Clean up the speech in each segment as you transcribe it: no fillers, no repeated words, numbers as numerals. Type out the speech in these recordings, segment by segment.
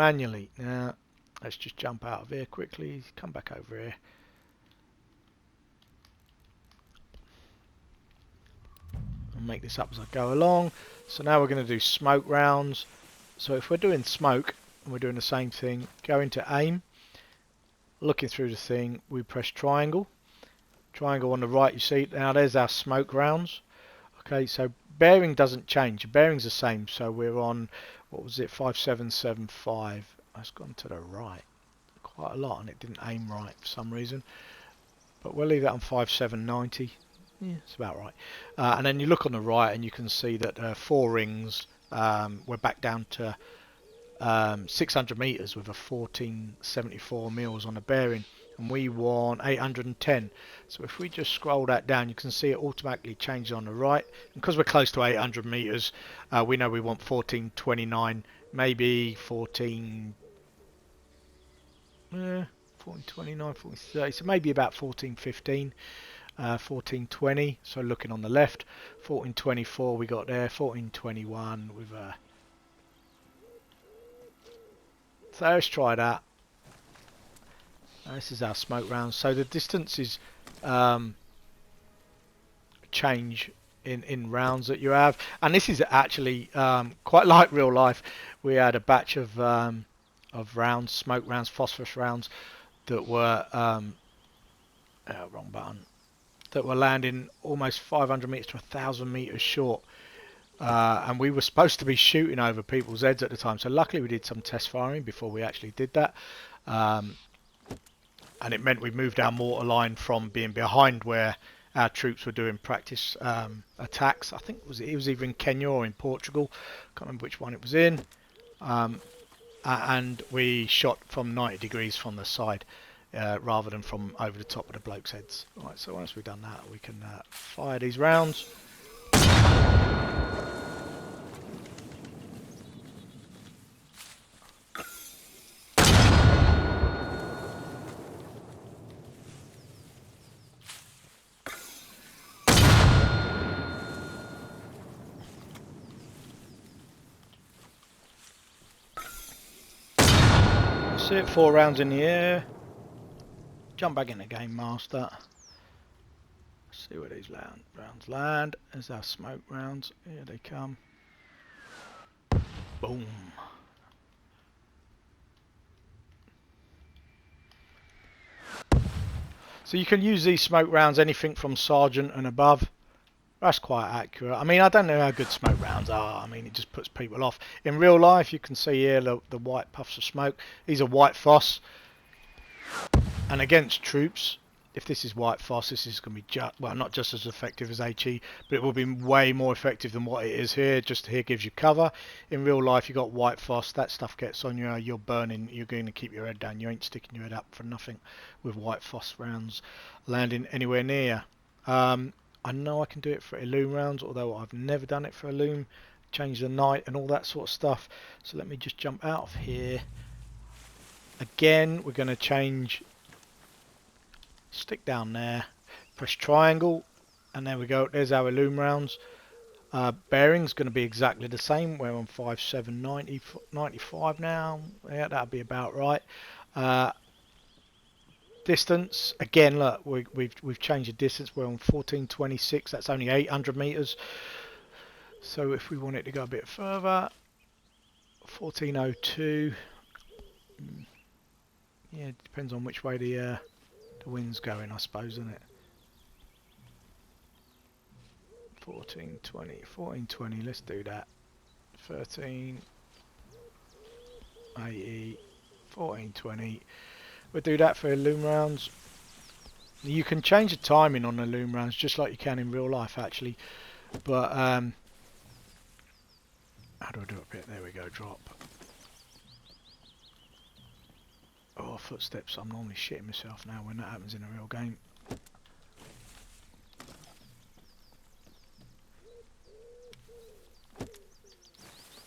manually. Now, let's just jump out of here quickly. Come back over here. I'll make this up as I go along. So now we're going to do smoke rounds. So if we're doing smoke, and we're doing the same thing, go into aim. Looking through the thing, we press triangle. Triangle on the right, you see, now there's our smoke rounds. Okay, so bearing doesn't change. Bearing's the same. So we're on, what was it, 5775. That's gone to the right quite a lot, and it didn't aim right for some reason. But we'll leave that on 5790. Yeah, it's about right. And then you look on the right, and you can see that 4 rings. We're back down to 600 meters with a 1474 mils on the bearing, and we want 810. So if we just scroll that down, you can see it automatically changes on the right. And because we're close to 800 meters, we know we want 1429, maybe 1429, 1430, so maybe about 1415. 1420, so looking on the left, 1424 we got there, 1421 with a. So let's try that. This is our smoke round. So the distances change in rounds that you have, and this is actually quite like real life. We had a batch of rounds, smoke rounds, phosphorus rounds that were wrong button. That were landing almost 500 meters to 1,000 meters short. And we were supposed to be shooting over people's heads at the time, so luckily we did some test firing before we actually did that, and it meant we moved our mortar line from being behind where our troops were doing practice attacks. I think it was either in Kenya or in Portugal, can't remember which one it was in, and we shot from 90 degrees from the side rather than from over the top of the blokes' heads. Right, so once we've done that, we can fire these rounds. That's it, 4 rounds in the air. Jump back in the game, master. See where these rounds land. There's our smoke rounds. Here they come. Boom. So you can use these smoke rounds anything from sergeant and above. That's quite accurate. I mean, I don't know how good smoke rounds are. I mean, it just puts people off. In real life, you can see here the white puffs of smoke. These are white phos. And against troops, if this is white phos, this is going to be well, not just as effective as HE, but it will be way more effective than what it is here. Just here gives you cover. In real life, you got white phos. That stuff gets on you. You're burning. You're going to keep your head down. You ain't sticking your head up for nothing with white phos rounds landing anywhere near. I know I can do it for illume rounds, although I've never done it for illume. Change the night and all that sort of stuff. So let me just jump out of here. Again, we're going to change. Stick down there, press triangle, and there we go. There's our illume rounds. Bearing's going to be exactly the same. We're on 5795 now. Yeah, that'll be about right. Distance, again, look, we've changed the distance. We're on 1426. That's only 800 meters. So if we want it to go a bit further, 1402. Yeah, it depends on which way the wind's going, I suppose, isn't it? 1420, let's do that. 1380, 1420. We'll do that for illume rounds. You can change the timing on illume rounds just like you can in real life, actually. But how do I do it a bit? There we go, drop. Oh, footsteps. I'm normally shitting myself now when that happens in a real game.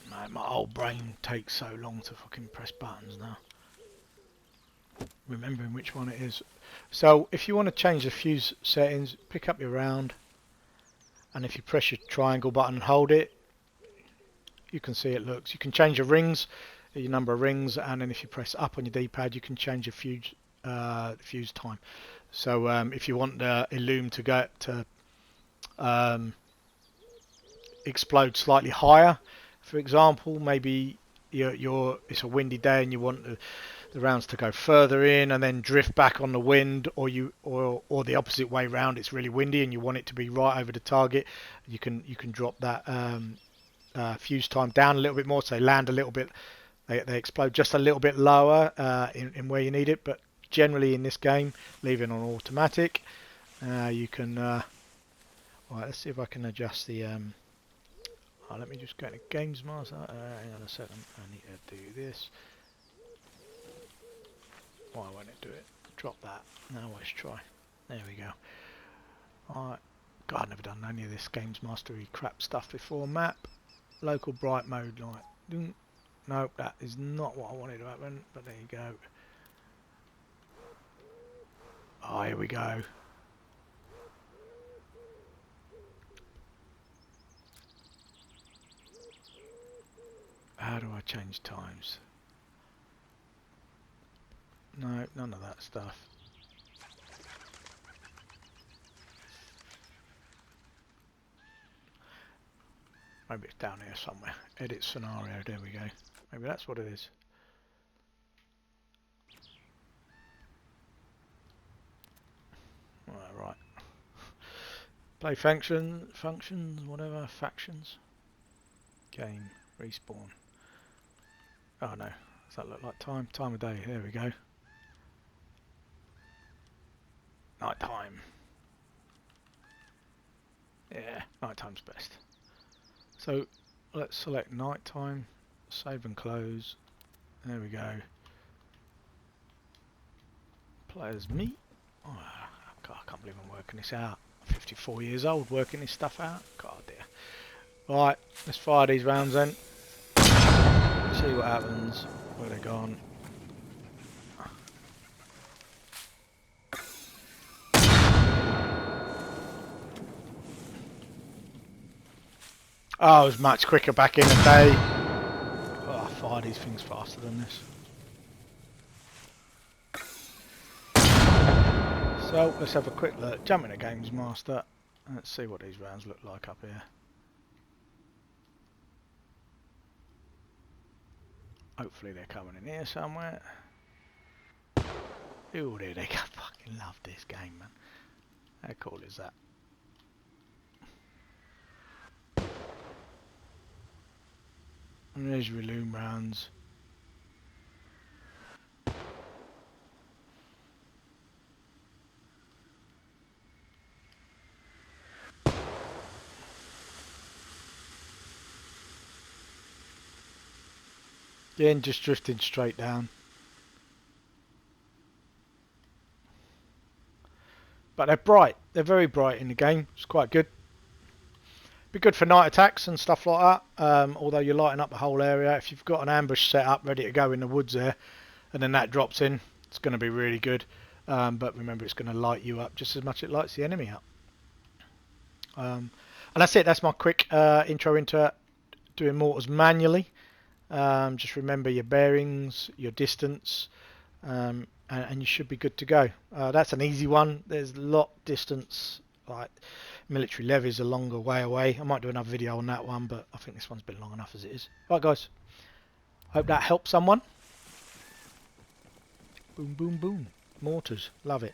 Man, my old brain takes so long to fucking press buttons now. Remembering which one it is. So if you want to change the fuse settings, pick up your round, and if you press your triangle button and hold it, you can see it looks. You can change the rings. your number of rings, and then if you press up on your D-pad, you can change your fuse time. So if you want the illume to go to explode slightly higher, for example, maybe it's a windy day and you want the rounds to go further in and then drift back on the wind, or the opposite way round, it's really windy and you want it to be right over the target, you can drop that fuse time down a little bit more, so they land a little bit, they explode just a little bit lower in where you need it. But generally in this game, leaving on automatic, you can right, let's see if I can adjust the let me just go to Games Master. Hang on a second, I need to do this. Why won't it do it? Drop that. Now let's try. There we go. Alright. God, I've never done any of this Games Mastery crap stuff before. Map. Local bright mode light. No, that is not what I wanted to happen, but there you go. Oh, here we go. How do I change times? No, none of that stuff. Maybe it's down here somewhere. Edit scenario, there we go. Maybe that's what it is. Right. Play functions, whatever, factions. Game, respawn. Oh no, does that look like time? Time of day, there we go. Night time. Yeah, night time's best. So let's select night time, save and close. There we go. Play as me. Oh, God, I can't believe I'm working this out. 54 years old working this stuff out. God dear. Right, let's fire these rounds then. See what happens. Where they're gone. Oh, it was much quicker back in the day. Oh, I fire these things faster than this. So, let's have a quick look. Jump into Games Master. Let's see what these rounds look like up here. Hopefully they're coming in here somewhere. Ooh, there they go. I fucking love this game, man. How cool is that? And there's your illume rounds. Again, just drifting straight down. But they're bright. They're very bright in the game. It's quite good. Be good for night attacks and stuff like that. Although you're lighting up the whole area. If you've got an ambush set up ready to go in the woods there, and then that drops in, it's going to be really good. But remember, it's going to light you up just as much as it lights the enemy up. And that's it. That's my quick intro into doing mortars manually. Just remember your bearings, your distance, and you should be good to go. That's an easy one. There's a lot distance, like military levies a longer way away. I might do another video on that one, but I think this one's been long enough as it is. Right guys, hope that helps someone. Boom boom boom, mortars, love it.